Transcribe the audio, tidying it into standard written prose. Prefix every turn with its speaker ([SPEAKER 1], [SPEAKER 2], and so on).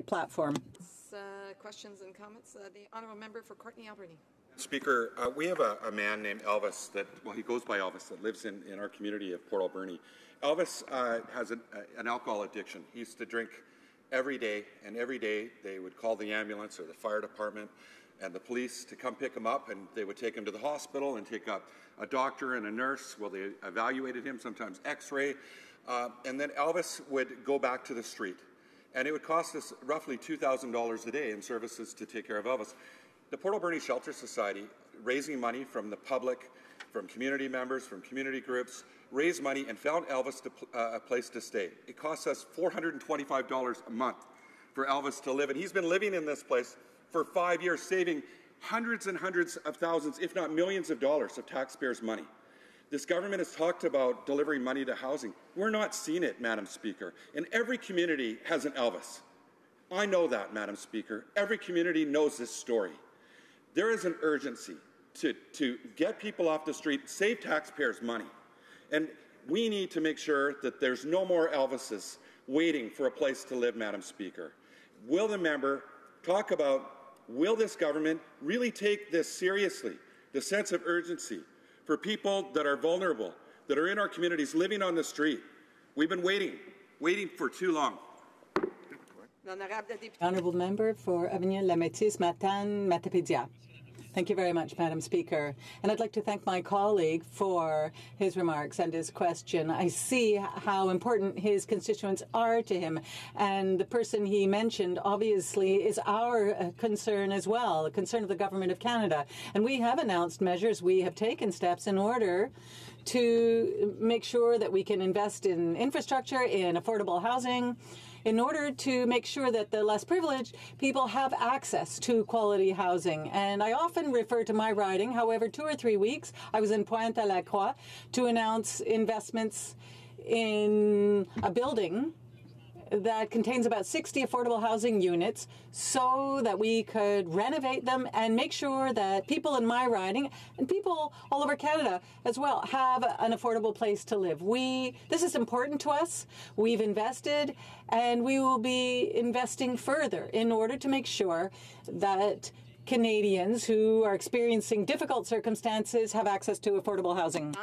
[SPEAKER 1] platform.
[SPEAKER 2] Questions and comments. The honourable member for Courtenay-Alberni.
[SPEAKER 3] Speaker, we have a man named Elvis that, well, he goes by Elvis, that lives in our community of Port-Alberni. Elvis has an alcohol addiction. He used to drink every day, and every day they would call the ambulance or the fire department and the police to come pick him up, and they would take him to the hospital and take up a doctor and a nurse. Well, they evaluated him, sometimes x-ray, and then Elvis would go back to the street. And it would cost us roughly $2,000 a day in services to take care of Elvis. The Port-Alberni Shelter Society, raising money from the public, from community members, from community groups, raised money and found Elvis a place to stay. It costs us $425 a month for Elvis to live, and he's been living in this place for 5 years, saving hundreds and hundreds of thousands, if not millions of dollars of taxpayers' money. This government has talked about delivering money to housing. We're not seeing it, Madam Speaker. And every community has an Elvis. I know that, Madam Speaker. Every community knows this story. There is an urgency to get people off the street, save taxpayers' money. And we need to make sure that there's no more Elvises waiting for a place to live, Madam Speaker. Will the member talk about, will this government really take this seriously, the sense of urgency for people that are vulnerable, that are in our communities, living on the street? We've been waiting for too long.
[SPEAKER 1] Honourable member for Avignon-La-Métis, Matane-Matapédia. Thank you very much, Madam Speaker. And I'd like to thank my colleague for his remarks and his question. I see how important his constituents are to him. And the person he mentioned, obviously, is our concern as well, a concern of the Government of Canada. And we have announced measures. We have taken steps in order to make sure that we can invest in infrastructure, in affordable housing, in order to make sure that the less privileged people have access to quality housing. And I often refer to my riding. However, 2 or 3 weeks, I was in Pointe-à-la-Croix to announce investments in a building that contains about 60 affordable housing units so that we could renovate them and make sure that people in my riding and people all over Canada as well have an affordable place to live. This is important to us. We've invested and we will be investing further in order to make sure that Canadians who are experiencing difficult circumstances have access to affordable housing.